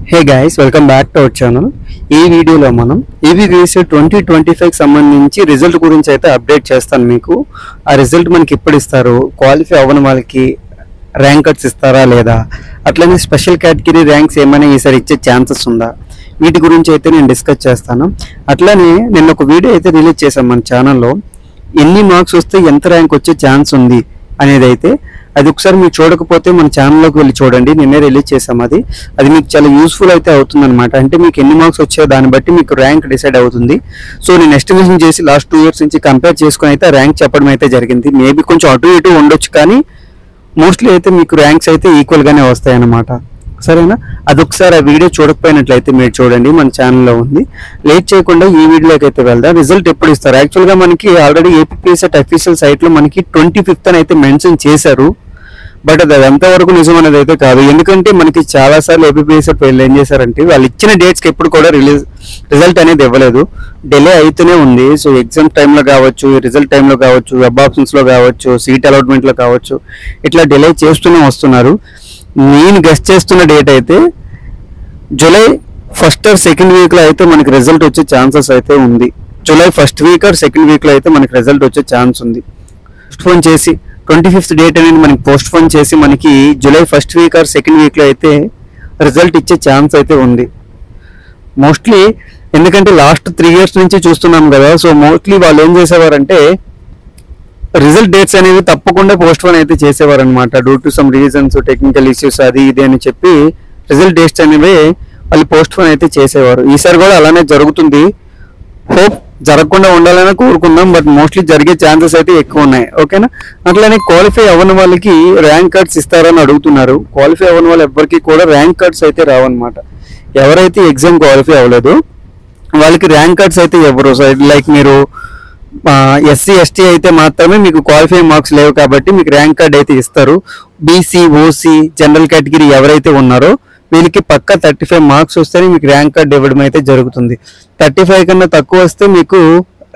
Hey guys, welcome back to our channel. ఈ వీడియోలో మనం EVPS 2025 కి సంబంధించి రిజల్ట్ గురించి అయితే అప్డేట్ చేస్తాను మీకు. ఆ రిజల్ట్ మనకి ఎప్పుడు ఇస్తారు, క్వాలిఫై అవ్వని వాళ్ళకి ర్యాంక్ కట్స్ ఇస్తారా లేదా, అట్లనే స్పెషల్ కేటగిరీ ర్యాంక్స్ ఏమైనా ఈసారి ఇచ్చే ఛాన్సెస్ ఉందా, వీటి గురించి అయితే నేను డిస్కస్ చేస్తాను. అట్లనే నిన్న ఒక వీడియో అయితే రిలీజ్ చేశాను మన ఛానల్లో, ఎన్ని మార్క్స్ వస్తే ఎంత ర్యాంక్ వచ్చే ఛాన్స్ ఉంది అనేది అయితే. అది ఒకసారి మీరు చూడకపోతే మన ఛానల్లోకి వెళ్ళి చూడండి, నిన్నే రిలీజ్ చేసాం. అది మీకు చాలా యూస్ఫుల్ అయితే అవుతుంది అనమాట. అంటే మీకు ఎన్ని మార్క్స్ వచ్చాయో దాన్ని బట్టి మీకు ర్యాంక్ డిసైడ్ అవుతుంది. సో నేను ఎస్టిమేషన్ చేసి లాస్ట్ 2 years నుంచి కంపేర్ చేసుకుని అయితే ర్యాంక్ చెప్పడం అయితే జరిగింది. మేబీ కొంచెం అటు ఇటు ఉండొచ్చు, కానీ మోస్ట్లీ అయితే మీకు ర్యాంక్స్ అయితే ఈక్వల్గానే వస్తాయి అన్నమాట. సరేనా? అదొకసారి ఆ వీడియో చూడకపోయినట్లయితే మీరు చూడండి, మన ఛానల్లో ఉంది. లేట్ చేయకుండా ఈ వీడియోకి అయితే వెళ్దాం. రిజల్ట్ ఎప్పుడు ఇస్తారు? యాక్చువల్గా మనకి ఆల్రెడీ ఏపీపీఎస్సెట్ అఫీషియల్ సైట్లో మనకి 25th అని అయితే మెన్షన్ చేశారు. బట్ అది ఎంతవరకు నిజం అనేది అయితే కాదు. ఎందుకంటే మనకి చాలాసార్లు ఏపీపీఎస్సెట్ వీళ్ళు ఏం చేశారంటే వాళ్ళు ఇచ్చిన డేట్స్కి ఎప్పుడు కూడా రిజల్ట్ అనేది ఇవ్వలేదు, డిలే అవుతూనే ఉంది. సో ఎగ్జామ్ టైంలో కావచ్చు, రిజల్ట్ టైంలో కావచ్చు, వెబ్ ఆప్షన్స్లో కావచ్చు, సీట్ అలాట్మెంట్లో కావచ్చు, ఇట్లా డిలే చేస్తూనే వస్తున్నారు. నేను గెస్ట్ చేస్తున్న డేట్ అయితే జూలై 1st or 2nd వీక్లో అయితే మనకి రిజల్ట్ వచ్చే ఛాన్సెస్ అయితే ఉంది. July 1st week or 2nd వీక్లో అయితే మనకి రిజల్ట్ వచ్చే ఛాన్స్ ఉంది. పోస్ట్పోన్ చేసి 25th డేట్ అనేది మనకి పోస్ట్పోన్ చేసి మనకి July 1st week or 2nd వీక్లో అయితే రిజల్ట్ ఇచ్చే ఛాన్స్ అయితే ఉంది మోస్ట్లీ. ఎందుకంటే లాస్ట్ 3 years నుంచి చూస్తున్నాం కదా. సో మోస్ట్లీ వాళ్ళు ఏం చేసేవారంటే రిజల్ట్ డేట్స్ అనేవి తప్పకుండా పోస్ట్పోన్ అయితే చేసేవారు అనమాట. Due to some reasons, technical issues, అది ఇది అని చెప్పి రిజల్ట్ డేట్స్ అనేవి వాళ్ళు పోస్ట్పోన్ అయితే చేసేవారు. ఈసారి కూడా అలానే జరుగుతుంది. హోప్ జరగకుండా ఉండాలని కోరుకుందాం, బట్ మోస్ట్లీ జరిగే ఛాన్సెస్ అయితే ఎక్కువ ఉన్నాయి. ఓకేనా? అట్లనే క్వాలిఫై అవ్వని వాళ్ళకి ర్యాంక్ కార్డ్స్ ఇస్తారని అడుగుతున్నారు. క్వాలిఫై అవ్వని వాళ్ళు ఎవరికి కూడా ర్యాంక్ కార్డ్స్ అయితే రావన్నమాట. ఎవరైతే ఎగ్జామ్ క్వాలిఫై అవ్వలేదు వాళ్ళకి ర్యాంక్ కార్డ్స్ అయితే ఇవ్వరు. సో లైక్ మీరు ఎస్సీ ఎస్టీ అయితే మాత్రమే మీకు క్వాలిఫై మార్క్స్ లేవు కాబట్టి మీకు ర్యాంక్ కార్డ్ అయితే ఇస్తారు. బీసీ, ఓసీ, జనరల్ కేటగిరీ ఎవరైతే ఉన్నారో వీళ్ళకి పక్కా 35 మార్క్స్ వస్తేనే మీకు ర్యాంక్ కార్డ్ ఇవ్వడం అయితే జరుగుతుంది. 35 కన్నా తక్కువ వస్తే మీకు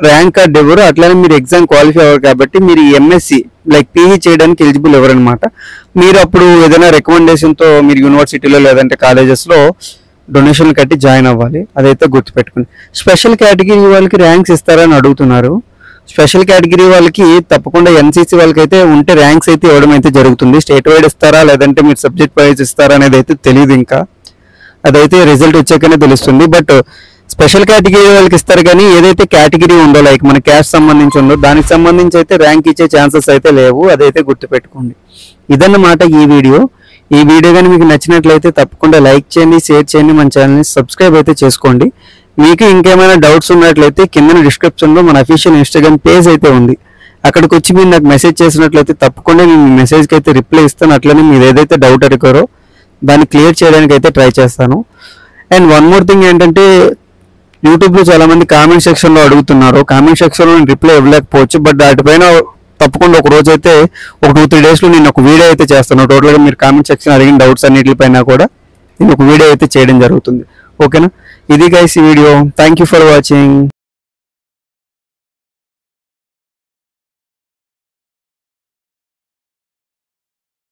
ర్యాంక్ కార్డ్ ఇవ్వరు. అట్లానే మీరు ఎగ్జామ్ క్వాలిఫై అవ్వరు కాబట్టి మీరు ఎంఎస్సి లైక్ పీజీ చేయడానికి ఎలిజిబుల్ ఎవరు అనమాట. మీరు అప్పుడు ఏదైనా రికమెండేషన్తో మీరు యూనివర్సిటీలో లేదంటే కాలేజెస్లో డొనేషన్లు కట్టి జాయిన్ అవ్వాలి. అదైతే గుర్తుపెట్టుకుని. స్పెషల్ కేటగిరీ వాళ్ళకి ర్యాంక్స్ ఇస్తారని అడుగుతున్నారు. స్పెషల్ కేటగిరీ వాళ్ళకి తప్పకుండా ఎన్సీసీ వాళ్ళకి అయితే ఉంటే ర్యాంక్స్ అయితే ఇవ్వడం అయితే జరుగుతుంది. స్టేట్ వైడ్ ఇస్తారా లేదంటే మీరు సబ్జెక్ట్ వైజ్ ఇస్తారా అనేది అయితే తెలియదు, ఇంకా అదైతే రిజల్ట్ వచ్చాకనే తెలుస్తుంది. బట్ స్పెషల్ కేటగిరీ వాళ్ళకి ఇస్తారు, కానీ ఏదైతే కేటగిరీ ఉందో లైక్ మన క్యాస్ట్ సంబంధించి ఉందో దానికి సంబంధించి అయితే ర్యాంక్ ఇచ్చే ఛాన్సెస్ అయితే లేవు. అదైతే గుర్తుపెట్టుకోండి. ఇదన్నమాట ఈ వీడియో కానీ మీకు నచ్చినట్లయితే తప్పకుండా లైక్ చేయండి, షేర్ చేయండి, మన ఛానల్ని సబ్స్క్రైబ్ అయితే చేసుకోండి. మీకు ఇంకేమైనా డౌట్స్ ఉన్నట్లయితే కింద డిస్క్రిప్షన్లో మన అఫీషియల్ ఇన్స్టాగ్రామ్ పేజ్ అయితే ఉంది. అక్కడికి వచ్చి మీరు నాకు మెసేజ్ చేసినట్లయితే తప్పకుండా నేను మీ మెసేజ్కి అయితే రిప్లై ఇస్తాను. అట్లనే మీరు ఏదైతే డౌట్ అడిగారో దాన్ని క్లియర్ చేయడానికి అయితే ట్రై చేస్తాను. అండ్ వన్ మోర్ థింగ్ ఏంటంటే యూట్యూబ్లో చాలామంది కామెంట్ సెక్షన్లో అడుగుతున్నారు. కామెంట్ సెక్షన్లో నేను రిప్లై ఇవ్వలేకపోవచ్చు, బట్ వాటిపైన తప్పకుండా ఒక రోజు అయితే ఒక 2-3 daysలో నేను ఒక వీడియో అయితే చేస్తాను. టోటల్గా మీరు కామెంట్ సెక్షన్ అడిగిన డౌట్స్ అన్నిటిపైన కూడా నేను ఒక వీడియో అయితే చేయడం జరుగుతుంది. ఓకేనా? ఇది గైస్ ఈ video. Thank you for watching.